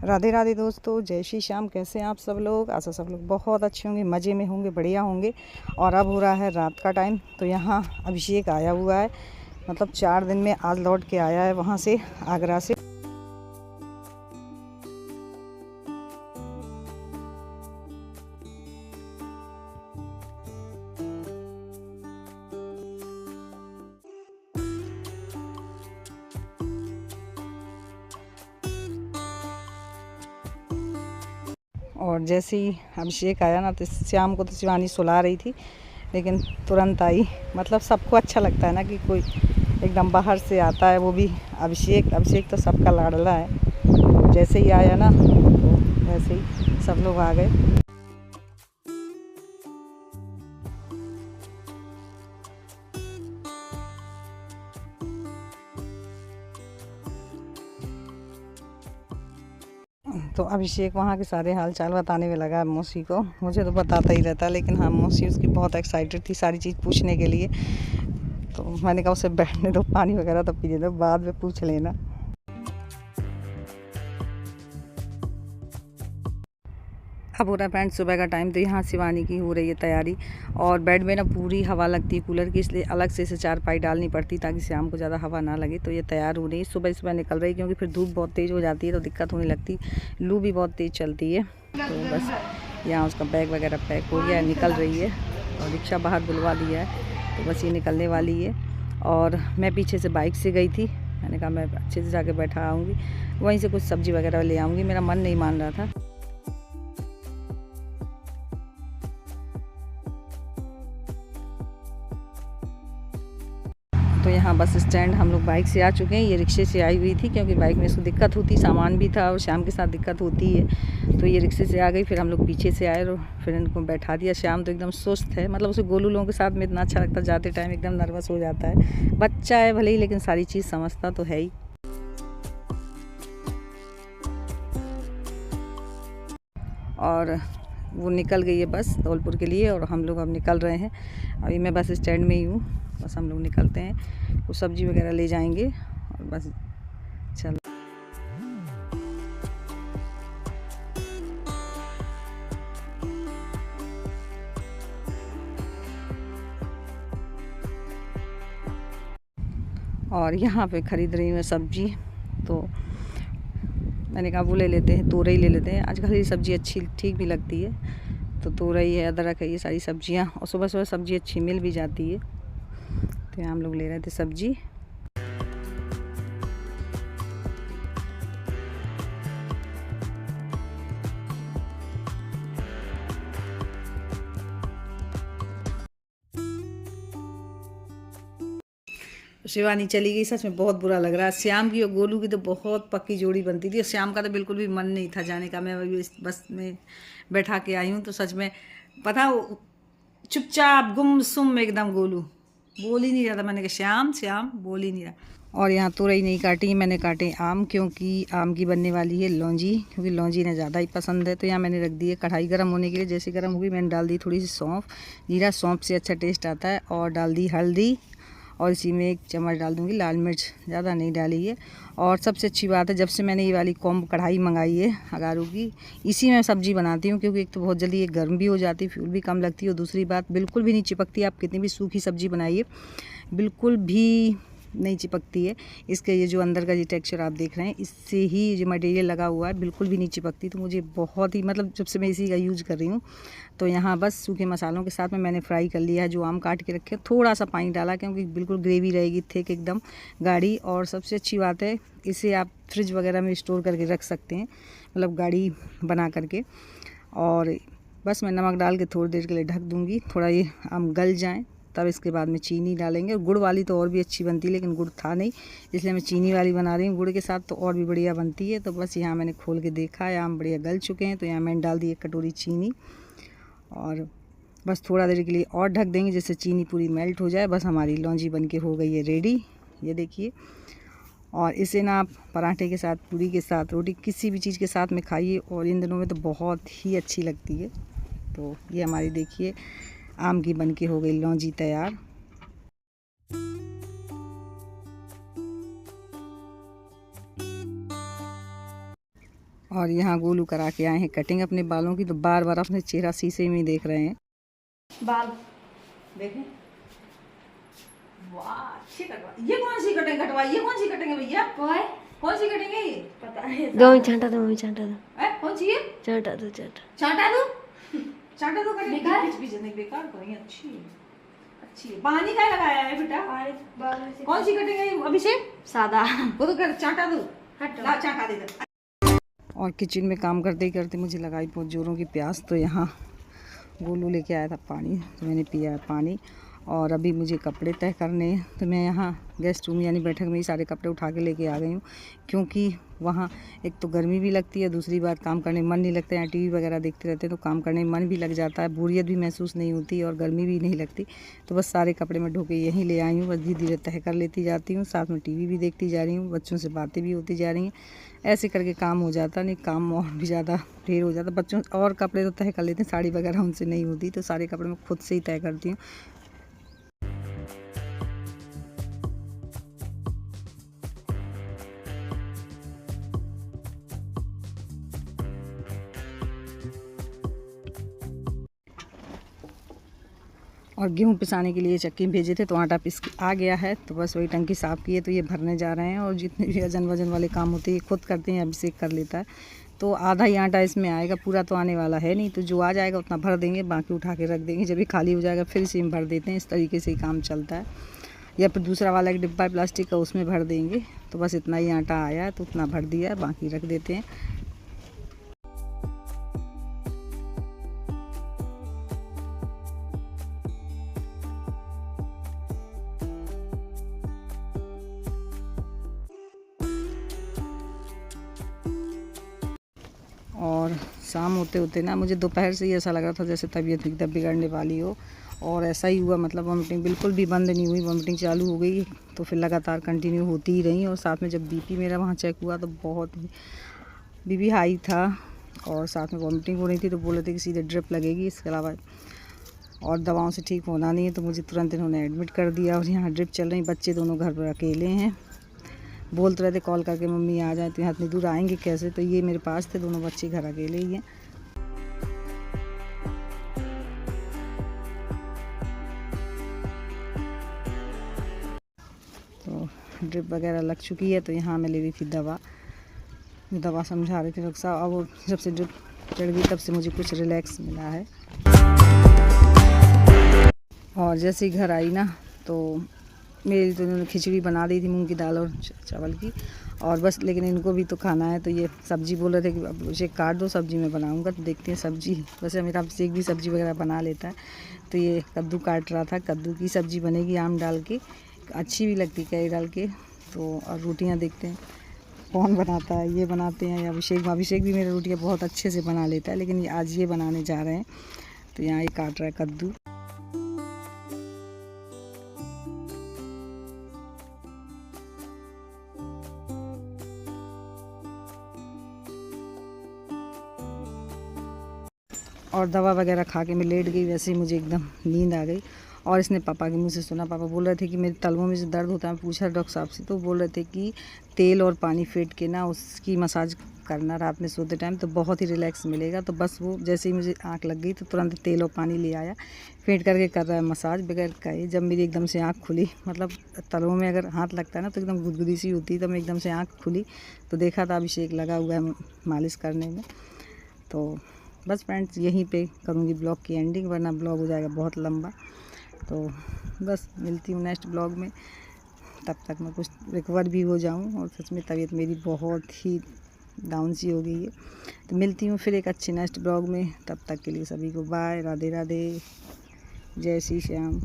राधे राधे दोस्तों, जय श्री श्याम। कैसे हैं आप सब लोग? आशा सब लोग बहुत अच्छे होंगे, मज़े में होंगे, बढ़िया होंगे। और अब हो रहा है रात का टाइम। तो यहाँ अभिषेक आया हुआ है, मतलब 4 दिन में आज लौट के आया है वहाँ से, आगरा से। और जैसे ही अभिषेक आया ना, तो श्याम को तो शिवानी सुला रही थी, लेकिन तुरंत आई। मतलब सबको अच्छा लगता है ना कि कोई एकदम बाहर से आता है, वो भी अभिषेक। अभिषेक तो सबका लाडला है। जैसे ही आया ना, तो वैसे ही सब लोग आ गए। तो अभिषेक वहाँ के सारे हाल चाल बताने में लगा मौसी को। मुझे तो बताता ही रहता, लेकिन हाँ, मौसी उसकी बहुत एक्साइटेड थी सारी चीज़ पूछने के लिए। तो मैंने कहा उसे बैठने दो, पानी वगैरह तो पीने दो, बाद में पूछ लेना। अब हो रहा है फ्रेंड्स सुबह का टाइम। तो यहाँ शिवानी की हो रही है तैयारी। और बेड में ना पूरी हवा लगती है कूलर की, इसलिए अलग से इसे चारपाई डालनी पड़ती ताकि शाम को ज़्यादा हवा ना लगे। तो ये तैयार हो रही है, सुबह सुबह निकल रही, क्योंकि फिर धूप बहुत तेज़ हो जाती है तो दिक्कत होने लगती, लू भी बहुत तेज़ चलती है। तो बस यहाँ उसका बैग वगैरह पैक हो गया है, निकल रही है। और रिक्शा बाहर बुलवा दिया है, तो बस ये निकलने वाली है। और मैं पीछे से बाइक से गई थी, मैंने कहा मैं अच्छे से जाके बैठा आऊँगी, वहीं से कुछ सब्ज़ी वगैरह ले आऊँगी। मेरा मन नहीं मान रहा था। तो यहाँ बस स्टैंड हम लोग बाइक से आ चुके हैं। ये रिक्शे से आई हुई थी, क्योंकि बाइक में इसको दिक्कत होती, सामान भी था और श्याम के साथ दिक्कत होती है। तो ये रिक्शे से आ गई, फिर हम लोग पीछे से आए और फिर इनको बैठा दिया। श्याम तो एकदम सुस्त है, मतलब उसे गोलू लोगों के साथ में इतना अच्छा लगता, जाते टाइम एकदम नर्वस हो जाता है। बच्चा है भले ही, लेकिन सारी चीज़ समझता तो है ही। और वो निकल गई है बस धौलपुर के लिए, और हम लोग अब निकल रहे हैं। अभी मैं बस स्टैंड में ही हूँ, बस हम लोग निकलते हैं। कुछ सब्ज़ी वगैरह ले जाएंगे और बस चलो। और यहाँ पे ख़रीद रही हूँ सब्ज़ी। तो मैंने कहा वो ले लेते हैं, तोरई ले लेते हैं। आजकल ये सब्ज़ी अच्छी ठीक भी लगती है। तो तोरई है, अदरक है, ये सारी सब्जियाँ, और सुबह सुबह सब्ज़ी अच्छी मिल भी जाती है। तो यहाँ हम लोग ले रहे थे सब्ज़ी। शिवानी चली गई, सच में बहुत बुरा लग रहा है। श्याम की और गोलू की तो बहुत पक्की जोड़ी बनती थी, और श्याम का तो बिल्कुल भी मन नहीं था जाने का। मैं अभी बस में बैठा के आई हूँ, तो सच में पता, चुपचाप गुमसुम एकदम गोलू बोल ही नहीं रहा था। मैंने कहा श्याम श्याम, बोल ही नहीं रहा। और यहाँ तुरई नहीं काटी, मैंने काटे आम, क्योंकि आम की बनने वाली है लौंजी, क्योंकि लौंजी इन्हें ज़्यादा ही पसंद है। तो यहाँ मैंने रख दी है कढ़ाई गर्म होने के लिए। जैसे गर्म होगी मैंने डाल दी थोड़ी सी सौंफ, जीरा। सौंफ से अच्छा टेस्ट आता है। और डाल दी हल्दी, और इसी में 1 चम्मच डाल दूँगी लाल मिर्च, ज़्यादा नहीं डाली है। और सबसे अच्छी बात है, जब से मैंने ये वाली कॉम्ब कढ़ाई मंगाई है अगारू की, इसी में सब्ज़ी बनाती हूँ, क्योंकि एक तो बहुत जल्दी ये गर्म भी हो जाती है, फ्यूल भी कम लगती है, और दूसरी बात बिल्कुल भी नहीं चिपकती। आप कितनी भी सूखी सब्ज़ी बनाइए, बिल्कुल भी नहीं चिपकती है। इसके ये जो अंदर का ये टेक्सचर आप देख रहे हैं, इससे ही जो मटेरियल लगा हुआ है, बिल्कुल भी नहीं चिपकती। तो मुझे बहुत ही, मतलब जब से मैं इसी का यूज़ कर रही हूँ। तो यहाँ बस सूखे मसालों के साथ में मैंने फ्राई कर लिया है जो आम काट के रखे। थोड़ा सा पानी डाला, क्योंकि बिल्कुल ग्रेवी रहेगी थिक एकदम गाढ़ी। और सबसे अच्छी बात है, इसे आप फ्रिज वगैरह में स्टोर करके रख सकते हैं, मतलब गाढ़ी बना करके। और बस मैं नमक डाल के थोड़ी देर के लिए ढक दूँगी, थोड़ा ये आम गल जाएँ, तब इसके बाद में चीनी डालेंगे। और गुड़ वाली तो और भी अच्छी बनती है, लेकिन गुड़ था नहीं, इसलिए मैं चीनी वाली बना रही हूँ। गुड़ के साथ तो और भी बढ़िया बनती है। तो बस यहाँ मैंने खोल के देखा है, आम बढ़िया गल चुके हैं। तो यहाँ मैंने डाल दी 1 कटोरी चीनी, और बस थोड़ा देर के लिए और ढक देंगे, जिससे चीनी पूरी मेल्ट हो जाए। बस हमारी लौंजी बन के हो गई है रेडी, ये देखिए। और इसे ना आप पराठे के साथ, पूरी के साथ, रोटी, किसी भी चीज़ के साथ में खाइए, और इन दिनों में तो बहुत ही अच्छी लगती है। तो ये हमारी देखिए आम की बन के हो गई लौंजी तैयार। और यहाँ गोलू करा के आए हैं कटिंग अपने बालों की, तो बार बार अपने चेहरा शीशे में देख रहे हैं। बाल देखें, वाह अच्छी कटवा। ये कौन सी कटिंग कटवाई? ये कौन सी कटिंग है भैया? कौन सी कटिंग है ये? पता है। दो चाटा दो, चाटा दो। कौन सी है? चाटा दो, चाटा चाटा दो कटिंग। पीछे नहीं, बेकार करेंगे। अच्छी है, अच्छी है। पानी का लगाया है बेटा? कौन सी कटिंग है अभिषेक? सादा। वो तो कर चाटा दो, ला चाटा दे दे। और किचन में काम करते ही करते मुझे लगाई बहुत जोरों की प्यास, तो यहाँ गोलू लेके आया था पानी, तो मैंने पिया पानी। और अभी मुझे कपड़े तय करने हैं, तो मैं यहाँ गेस्ट रूम यानी बैठक में ही सारे कपड़े उठा के लेके आ गई हूँ, क्योंकि वहाँ एक तो गर्मी भी लगती है, दूसरी बात काम करने में मन नहीं लगता है। टीवी वगैरह देखते रहते हैं तो काम करने में मन भी लग जाता है, बोरियत भी महसूस नहीं होती और गर्मी भी नहीं लगती। तो बस सारे कपड़े मैं ढो के यहीं ले आई हूँ, बस धीरे धीरे तय कर लेती जाती हूँ, साथ में टीवी भी देखती जा रही हूँ, बच्चों से बातें भी होती जा रही हैं। ऐसे करके काम हो जाता, नहीं काम और भी ज़्यादा ढेर हो जाता। बच्चों और कपड़े तो तय कर लेते हैं, साड़ी वगैरह उनसे नहीं होती, तो सारे कपड़े मैं खुद से ही तय करती हूँ। और गेहूँ पिसाने के लिए चक्की भेजे थे, तो आटा पिस आ गया है, तो बस वही टंकी साफ़ की है, तो ये भरने जा रहे हैं। और जितने भी वजन वाले काम होते हैं ये खुद करते हैं, अभिषेक कर लेता है। तो आधा ही आटा इसमें आएगा, पूरा तो आने वाला है नहीं, तो जो आ जाएगा उतना भर देंगे, बाकी उठा के रख देंगे। जब ये खाली हो जाएगा फिर इसी में भर देते हैं। इस तरीके से ही काम चलता है। या फिर दूसरा वाला एक डिब्बा है प्लास्टिक का, उसमें भर देंगे। तो बस इतना ही आटा आया है, तो उतना भर दिया है, बाकी रख देते हैं। और शाम होते होते ना मुझे दोपहर से ही ऐसा लग रहा था जैसे तबीयत एकदम बिगड़ने वाली हो, और ऐसा ही हुआ। मतलब वॉमिटिंग बिल्कुल भी बंद नहीं हुई, वॉमिटिंग चालू हो गई, तो फिर लगातार कंटिन्यू होती ही रही। और साथ में जब बीपी मेरा वहाँ चेक हुआ तो बहुत बीपी हाई था, और साथ में वॉमिटिंग हो रही थी, तो बोल रहे थे कि सीधे ड्रिप लगेगी, इसके अलावा और दवाओं से ठीक होना नहीं है। तो मुझे तुरंत इन्होंने एडमिट कर दिया, और यहाँ ड्रिप चल रही। बच्चे दोनों घर पर अकेले हैं, बोलते रहते कॉल करके मम्मी आ जाए, तो यहाँ इतनी दूर आएंगे कैसे। तो ये मेरे पास थे, दोनों बच्चे घर अकेले ही हैं। तो ड्रिप वगैरह लग चुकी है, तो यहाँ मैं ले रही थी दवा समझा रही थी डॉक्टर साहब। अब वो जब से ड्रिप चढ़ गई तब से मुझे कुछ रिलैक्स मिला है। और जैसे ही घर आई ना, तो मेरे लिए तो इन्होंने खिचड़ी बना दी थी मूंग की दाल और चावल की, और बस। लेकिन इनको भी तो खाना है, तो ये सब्ज़ी बोल रहे थे कि अब उसे काट दो, सब्ज़ी मैं बनाऊंगा। तो देखते हैं सब्ज़ी, वैसे मेरा अभिषेक भी सब्ज़ी वगैरह बना लेता है। तो ये कद्दू काट रहा था, कद्दू की सब्ज़ी बनेगी आम डाल के, अच्छी भी लगती कैरी डाल के। तो और रोटियाँ देखते हैं कौन बनाता है, ये बनाते हैं या अभिषेक भी मेरी रोटियाँ बहुत अच्छे से बना लेता है, लेकिन आज ये बनाने जा रहे हैं। तो यहाँ ये काट रहा है कद्दू। और दवा वगैरह खा के मैं लेट गई, वैसे ही मुझे एकदम नींद आ गई। और इसने पापा के मुँह से सुना, पापा बोल रहे थे कि मेरे तलवों में जो दर्द होता है, पूछा डॉक्टर साहब से, तो बोल रहे थे कि तेल और पानी फेंट के ना उसकी मसाज करना रात में सोते टाइम, तो बहुत ही रिलैक्स मिलेगा। तो बस वो जैसे ही मुझे आँख लग गई तो तुरंत तेल और पानी ले आया, फेंट करके कर रहा है मसाज बगैर कहे। जब मेरी एकदम से आँख खुली, मतलब तलवों में अगर हाथ लगता है ना तो एकदम गुदगुदी सी होती है, तो मैं एकदम से आँख खुली तो देखा था अभिषेक लगा हुआ है मालिश करने में। तो बस फ्रेंड्स, यहीं पे करूँगी ब्लॉग की एंडिंग, वरना ब्लॉग हो जाएगा बहुत लंबा। तो बस मिलती हूँ नेक्स्ट ब्लॉग में, तब तक मैं कुछ रिकवर भी हो जाऊँ। और सच में तबीयत मेरी बहुत ही डाउन सी हो गई है। तो मिलती हूँ फिर एक अच्छे नेक्स्ट ब्लॉग में, तब तक के लिए सभी को बाय, राधे राधे, जय श्री श्याम।